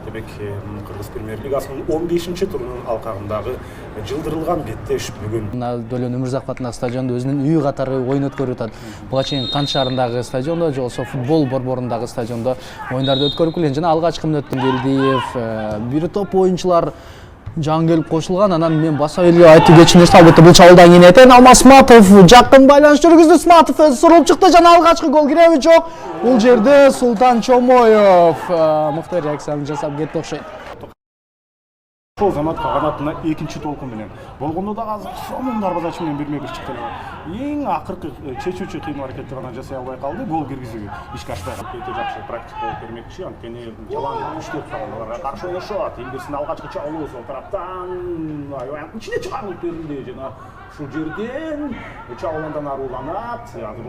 Демек, Кыргыз премьер-лигасынын 15-турунун алкагындагы жылдырылган беттеш бүгүн Дөлөн Өмүрзаков атындагы стадиондо өзүнүн үйү катары ойын өткөрүп атат. Буга чейин Кант шаарындагы стадиондо же болбосо футбол борборундагы стадиондо оюндарды өткөрүп келген жана алгачкы мүнөттөн Келдиев бир топ оюнчулар жаңы келип кошулган. Анан мен баса эле айтып кетчү нерсе албетте бул чабуулдан кийин этен Алмасматов жакын байланыш жүргүздү. Сматов өзү сурулуп чыкты жана алгачкы гол киреби жок. Бул жерде Султан Чомоев мыкты реакцияны жасап кетти окшойт. Ошол замат канатына экинчи толкун менен болгондо да азыр сонун дарбазачы менен бирме-бир чыкты. Эң акыркы чечүүчү кыймыл аракетти гана жасай албай калды. Гол киргизүүгө ишке ашпай калды. Өтө жакшы практика болуп бермекчи. Анткени жалаң үчтөп аларга каршы ойношот. Элбирсин алгачкы чабуу сол тараптан аябай ичине чыгарылып берилди жана ушул жерден чабууландан аруланат. Азыр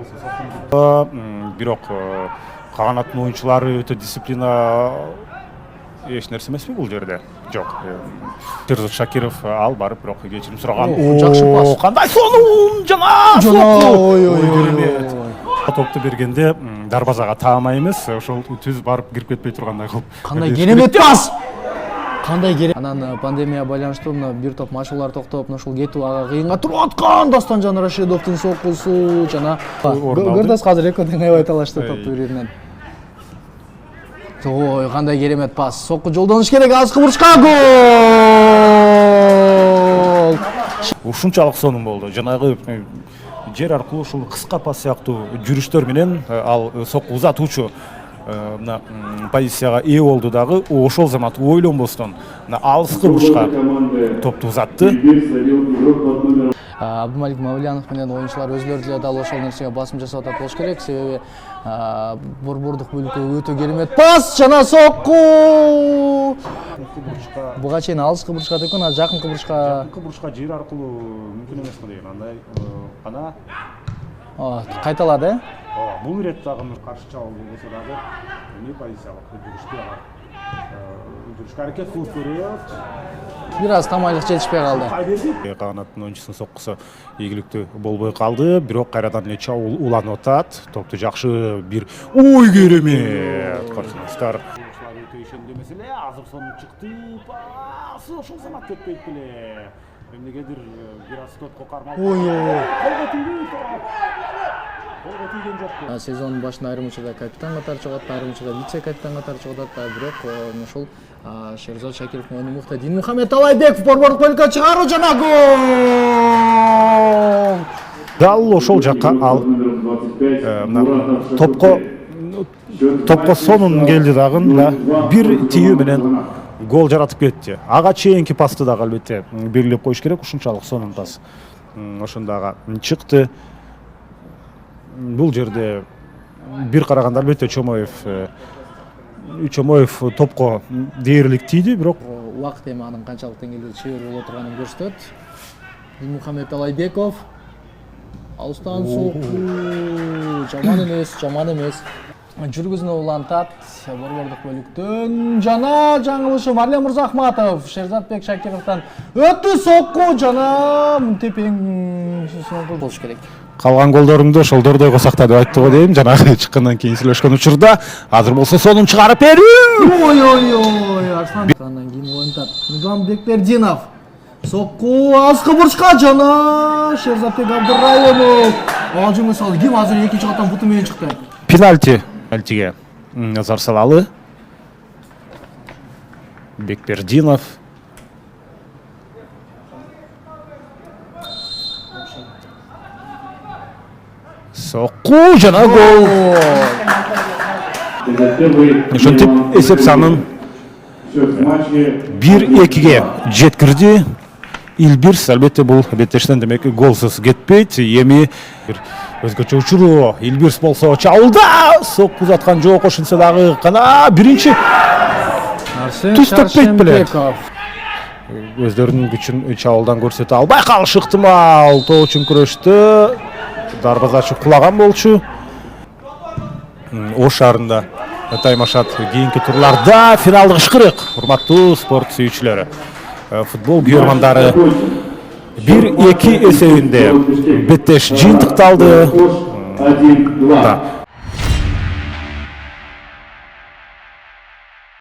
болсо бирок канаттын оюнчулары өтө дисциплина эч нерсе эмеспи бул жерде? Жок. Шерзат Шакиров ал барып бирок кечирим сураган. Жакшы пас. Кандай сонун жана Ой. топту бергенде дарбазага таамай эмес, ошол түз барып кирип кетпей тургандай кылып. Кандай керемет пас! Кандай керемет. Анан пандемия байланыштуу бир топ матчтар токтоп, ушул кетүү ага кыйынга туруп аткан Дастанжан Рашидовдун соккусу жана Гырдас азыр экөө тең аябай талашты топту бири-биринен. Ой, кандай керемет пас. Сокку жолдоныш керек, азкы бурчка гол. Ушунчалык сонун болду. Жанагы жер аркылуу ушул кыска пас сыяктуу жүрүштөр менен ал сокку узатуучу позицияга ээ болду дагы. Ошол замат ойлонбостон алыскы бурчка топту узатты. Абдумалик Мавлянов менен оюнчулар өзүлөрү деле дал ошол нерсеге басым жасап атат болуш керек. Себеби борбордук бөлүккө өтө керемет пас жана сокку. Буга чейин алыскы бурчка экен, а жакынкы бурчка жер аркылуу мүмкүн эмес го деген. Андай гана кайталады. Бул ирет дагы каршы чабуул болсо дагы эмне позициялык жүрүшкө аракет кылып көрөт. Бир аз тамайлык жетишпей калды. Канаттын оюнчусунун соккусу ийгиликтүү болбой калды, бирок кайрадан эле чабуул уланып атат. Топту жакшы бир ой керемет көрсөңүздөр. Өтө ишендемес эле, азыр сонун чыкты. Пас ошол замат кетпейт беле. Эмнегедир бир аз тотко кармалып. Сезондун башында айрым учурда капитан катары чыгат, айрым учурда вице-капитан катары чыгат, бирок ошол Шерзат Шакировдун ойуну мыкты. Динмухамед Талайбеков борбордук бөлүккө чыгаруу жана гол. Дал ошол жакка ал топко сонун келди дагы, бир тиүү менен гол жаратып кетти. Ага чейинки пасты дагы албетте белгилеп коюш керек, ушунчалык сонун пас. Ошондагы чыкты. Бул жерде бир караганда албетте Чомоев топко дээрлик тийди, бирок убакыт эми анын канчалык деңгээлде чебер боло турганын көрсөтөт. Динмухамед Талайбеков алыстан сокку жаман эмес. Жүргүзүүнү улантат борбордук бөлүктөн жана жаңылышы Марлен Мырзахматов Шерзатбек Шакировдон өтү сокку жана мынтепең соңку болуш керек. Калган голдорумду ошолдордой кылсакта деп айтты го дейм. Жанагы чыккандан кийин сүйлөшкөн учурда азыр болсо сонун чыгарып берүү. Ой, Арсландан кийин оюнтат. Нигам Бекбердинов сокку азкы бурчка жана Шерзатбек Абдырайымов ажыңы салды. Ким азыр экинчи каттан буту менен чыкты? Пенальтиге назар салалы. Бекбердинов. Сокку жана гол. Ошентип эсеп санын 1-2-ге жеткирди. Илбирс албетте бул беттештен демек голсуз кетпейт. Эми бир өзгөчө учуру Илбирс болсо чабуулда сокку узаткан жок, ошентсе дагы кана биринчи түз теппейт беле. Өздөрүнүн күчүн чабуулдан көрсөтө албай калышы ыктымал. Тоо үчүн күрөштү. Дарбазачы кулаган болчу. Ош шаарында таймашат кийинки турларда финалдык ышкырык. Урматтуу спорт сүйүүчүлөрү, футбол күйөрмандары 1-2 эсебинде беттеш жыйынтыкталды.